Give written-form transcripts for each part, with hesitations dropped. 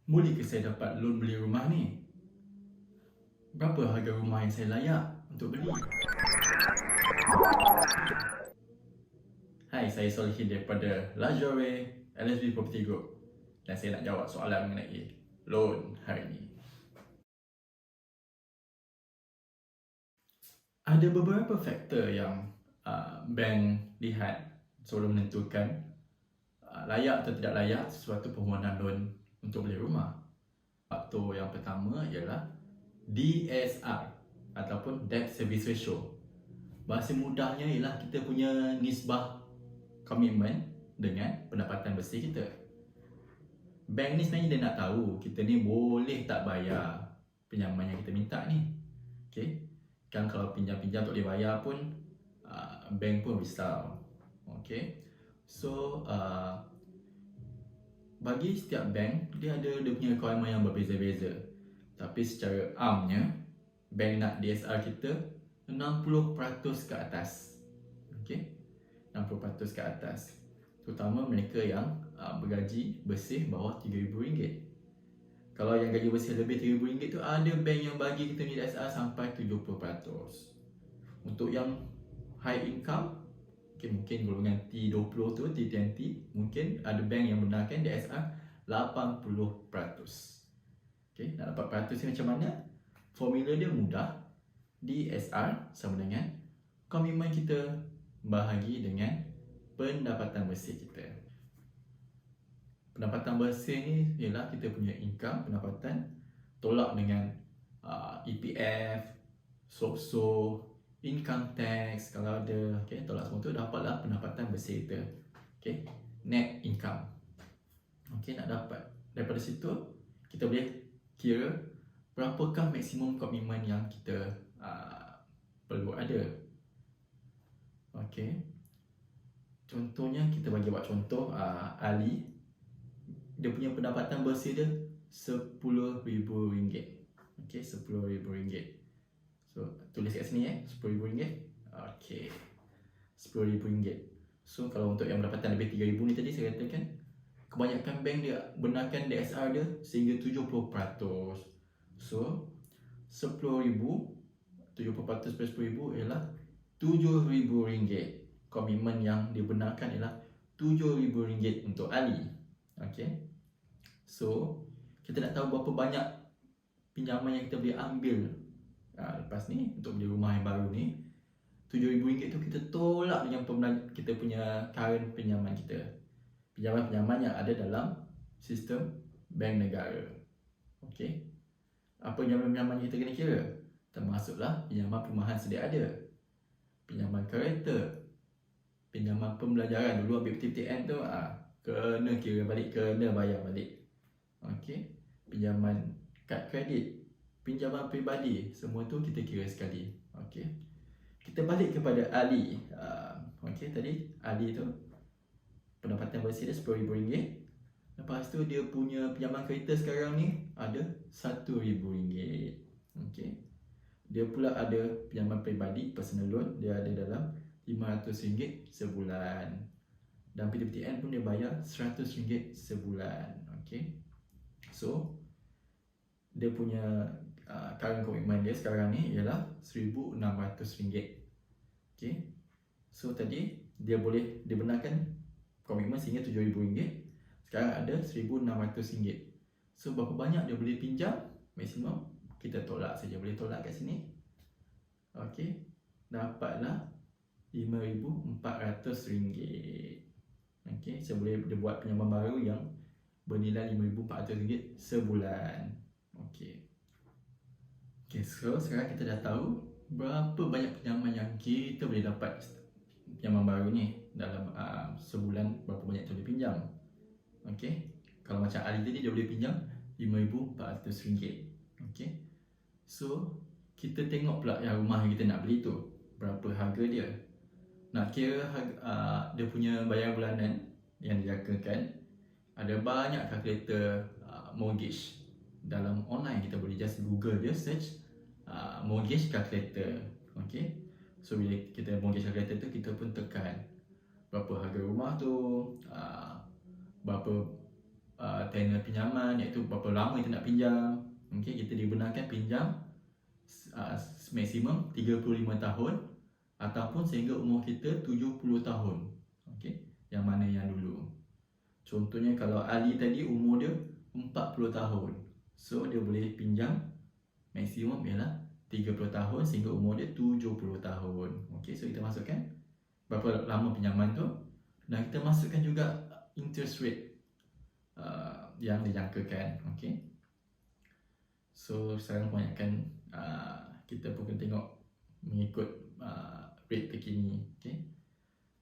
Boleh ke saya dapat loan beli rumah ni? Berapa harga rumah yang saya layak untuk beli? Hai, saya Solihin daripada Lajore LSB Property Group dan saya nak jawab soalan mengenai loan hari ini. Ada beberapa faktor yang bank lihat sebelum menentukan layak atau tidak layak sesuatu permohonan loan untuk beli rumah. Faktor yang pertama ialah DSR ataupun Debt Service Ratio. Bahasa mudahnya ialah kita punya nisbah komitmen dengan pendapatan bersih kita. Bank ni sebenarnya dia nak tahu kita ni boleh tak bayar pinjaman yang kita minta ni. Okay? Kan kalau pinjam-pinjam tak boleh bayar pun bank pun risau. Okay? So bagi setiap bank dia ada dia punya requirement yang berbeza-beza. Tapi secara amnya bank nak DSR kita 60% ke atas. Okay? 60% ke atas. Terutama mereka yang bergaji bersih bawah RM3,000. Kalau yang gaji bersih lebih RM3,000 tu ada bank yang bagi kita ni DSR sampai 70%. Untuk yang high income, okay, mungkin golongan T20 tu, T20, mungkin ada bank yang benarkan DSR 80%. Okay, nak dapat peratus ni macam mana? Formula dia mudah. DSR sama dengan komitmen kita bahagi dengan pendapatan bersih kita. Pendapatan bersih ni ialah kita punya income, pendapatan, tolak dengan EPF, SOSO, income tax kalau ada, okay, tolak semua tu, dapatlah pendapatan bersih kita. Okay, net income. Okay, nak dapat daripada situ kita boleh kira berapakah maksimum komitmen yang kita perlu ada. Okay, contohnya kita bagi buat contoh Ali, dia punya pendapatan bersih dia RM10,000. Okay, RM10,000. So tulis kat sini RM10,000. Okay, RM10,000. So kalau untuk yang pendapatan lebih RM3,000 ni tadi saya katakan kebanyakan bank dia benarkan DSR dia sehingga 70%. So RM10,000, 70% per RM10,000 ialah RM7,000. Komitmen yang dibenarkan ialah RM7,000 untuk Ali. Okay, so kita nak tahu berapa banyak pinjaman yang kita boleh ambil lepas ni untuk beli rumah yang baru ni. RM7,000 tu kita tolak dengan kita punya current pinjaman kita, pinjaman-pinjaman yang ada dalam sistem bank negara. Okay, apa pinjaman-pinjaman yang kita kena kira? Termasuklah pinjaman perumahan sedia ada, pinjaman kereta, pinjaman pembelajaran. Dulu ambil PTPTN tu kena kira balik, kena bayar balik. Okay, pinjaman kad kredit, pinjaman peribadi, semua tu kita kira sekali. Okay, kita balik kepada Ali. Okay, tadi Ali tu pendapatan bersih dia RM10,000. Lepas tu dia punya pinjaman kereta sekarang ni ada RM1,000. Okay, dia pula ada pinjaman peribadi, personal loan, dia ada dalam RM500 sebulan. Dan PTPTN pun dia bayar RM100 sebulan. Okay, so dia punya current commitment dia sekarang ni ialah RM1,600. Okay, so tadi dia boleh dibenarkan komitmen sehingga RM7,000. Sekarang ada RM1,600. So berapa banyak dia boleh pinjam maksimum? Kita tolak saja, boleh tolak kat sini. Okay, dapatlah RM5,400. Okay, saya boleh dia buat pinjaman baru yang bernilai RM5,400 sebulan. Okay. Okay, so sekarang kita dah tahu berapa banyak pinjaman yang kita boleh dapat pinjaman baru ni dalam sebulan, berapa banyak kita boleh pinjam. Okay, kalau macam Ali tadi dia boleh pinjam RM5,400. Okay, so kita tengok pula yang rumah yang kita nak beli tu berapa harga dia. Nak kira dia punya bayaran bulanan yang dirakakan, ada banyak kalkulator mortgage dalam online. Kita boleh just Google je, search mortgage calculator. Okay, so bila kita mortgage calculator tu, kita pun tekan berapa harga rumah tu, berapa tenor pinjaman, iaitu berapa lama kita nak pinjam. Okay, kita dibenarkan pinjam maksimum 35 tahun ataupun sehingga umur kita 70 tahun. Okay, yang mana yang dulu. Contohnya kalau Ali tadi umur dia 40 tahun. So dia boleh pinjam maksimum ialah 30 tahun sehingga umur dia 70 tahun. Okay, so kita masukkan berapa lama pinjaman tu, dan kita masukkan juga interest rate yang dijangkakan. Okay, so sekarang kebanyakan kita pun kena tengok mengikut rate terkini. Okay,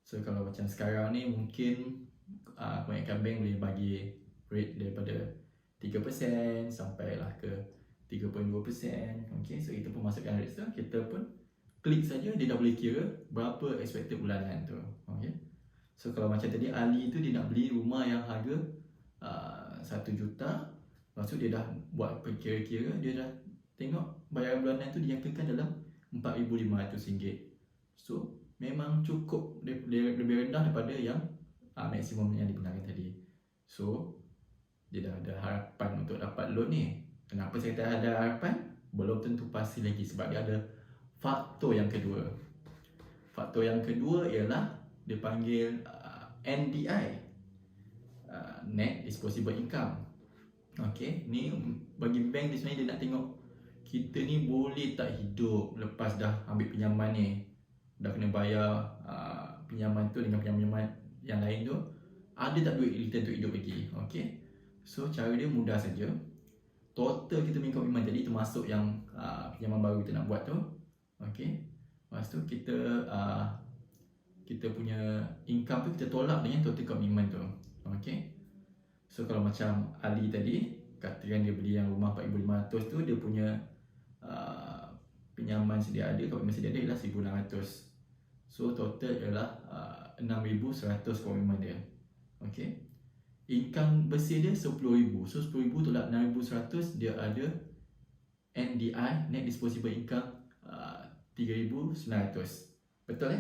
so kalau macam sekarang ni mungkin kebanyakan bank boleh bagi rate daripada 3% sampailah ke 3.2%. Okay, so kita pun masukkan rate tu, kita pun klik saja dia dah boleh kira berapa expected bulanan tu. Okay, so kalau macam tadi Ali tu dia nak beli rumah yang harga 1 juta, lepas tu dia dah buat kira-kira, dia dah tengok bayaran bulanan tu dijangkakan dalam RM4,500. So memang cukup, lebih rendah daripada yang maksimum yang dibenarkan tadi. So dia dah ada harapan untuk dapat loan ni. Kenapa saya kata ada harapan? Belum tentu pasti lagi, sebab dia ada faktor yang kedua. Faktor yang kedua ialah dia panggil NDI, Net Disposable Income. Okay, ni bagi bank dia sebenarnya dia nak tengok kita ni boleh tak hidup lepas dah ambil pinjaman ni, dah kena bayar pinjaman tu dengan pinjaman yang lain tu, ada tak duit return untuk hidup lagi. Okay, so cara dia mudah saja. Total kita punya komitmen tadi termasuk yang pinjaman baru kita nak buat tu. Okay, lepas tu kita punya income tu kita tolak dengan total komitmen tu. Okay, so kalau macam Ali tadi, katakan dia beli yang rumah 4,500 tu, dia punya pinjaman sedia ada, komitmen sedia ada ialah 1,600. So total ialah 6,100 komitmen dia. Okay, income bersih dia 10,000. So 10,000 tolak 6,100, dia ada NDI, Net Disposable Income 3,900. Betul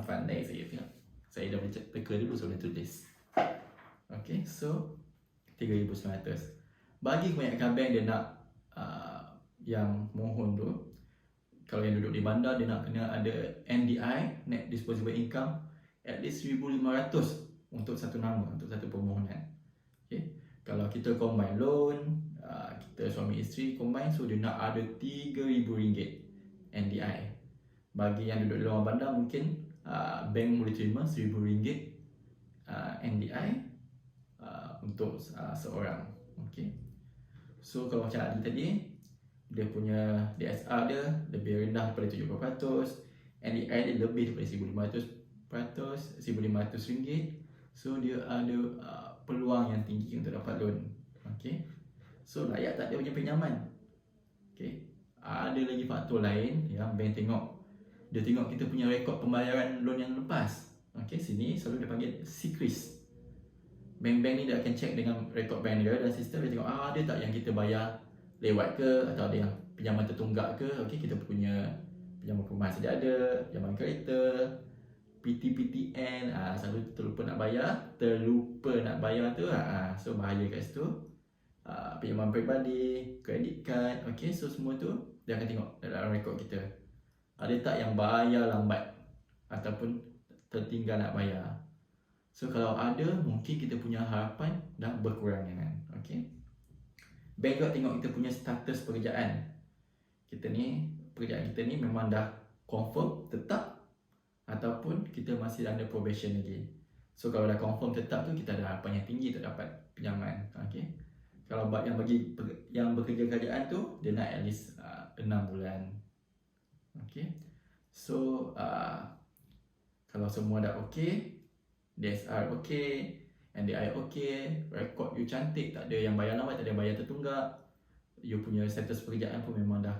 pandai saya tengok. Saya dah boleh teka dulu sebelum tulis. Okay, so 3,900. Bagi kebanyakan bank dia nak yang mohon tu, kalau yang duduk di bandar dia nak kena ada NDI, Net Disposable Income at least 1,500 untuk satu nama, untuk satu permohonan. Okay, kalau kita combine loan, kita suami isteri combine, so dia nak ada RM3,000 NDI. Bagi yang duduk di luar bandar mungkin bank boleh terima RM1,000 NDI untuk seorang. Okay, so kalau macam Ali tadi, dia punya DSR dia lebih rendah daripada 70%, NDI dia lebih daripada RM1,500. So dia ada peluang yang tinggi untuk dapat loan. Okay, so layak tak dia punya pinjaman? Okay, ada lagi faktor lain yang bank tengok. Dia tengok kita punya rekod pembayaran loan yang lepas. Okay, sini selalu dia panggil SICRIS. Bank-bank ni dia akan check dengan rekod bank dia dan sistem, dia tengok ada tak yang kita bayar lewat ke, atau ada yang pinjaman tertunggak ke. Okay, kita punya pinjaman perumahan sedia ada, pinjaman kereta, PTPTN, selalu terlupa nak bayar tu, so bahaya kat situ. Pinjaman peribadi, credit card. Okay, so semua tu dia akan tengok dalam rekod kita. Ada tak yang bayar lambat ataupun tertinggal nak bayar. So kalau ada, mungkin kita punya harapan dah berkurang kan. Okay, bank juga tengok kita punya status pekerjaan kita ni, memang dah confirm tetap ataupun kita masih under probation lagi. So kalau dah confirm tetap tu, kita ada harapan yang tinggi untuk dapat pinjaman. Okay, kalau yang bekerja kerjaan tu, dia nak at least 6 bulan. Okay, so kalau semua dah okay, DSR okay, NDI okay, rekod you cantik, tak ada yang bayar lambat, tak ada yang bayar tertunggak, you punya status pekerjaan pun memang dah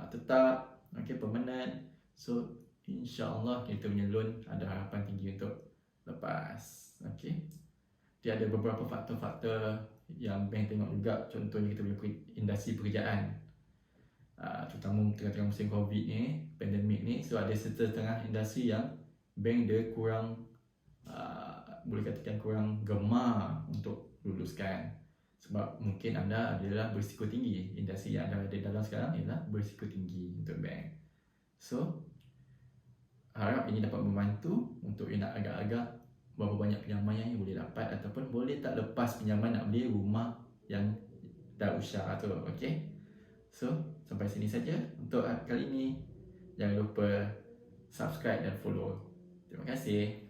tetap, okay, permanent. So InsyaAllah kita punya loan ada harapan tinggi untuk lepas. Okay, dia ada beberapa faktor-faktor yang bank tengok juga. Contohnya kita punya industri pekerjaan, terutama tengah-tengah musim COVID ni, pandemik ni. So ada setengah industri yang bank dia kurang, boleh katakan kurang gemar untuk luluskan. Sebab mungkin anda adalah berisiko tinggi. Industri yang anda ada dalam sekarang ialah berisiko tinggi untuk bank. So, harap ini dapat membantu untuk nak agak-agak berapa banyak pinjaman yang boleh dapat, ataupun boleh tak lepas pinjaman nak beli rumah yang dah usah tu. Okay. So, sampai sini saja untuk kali ini. Jangan lupa subscribe dan follow. Terima kasih.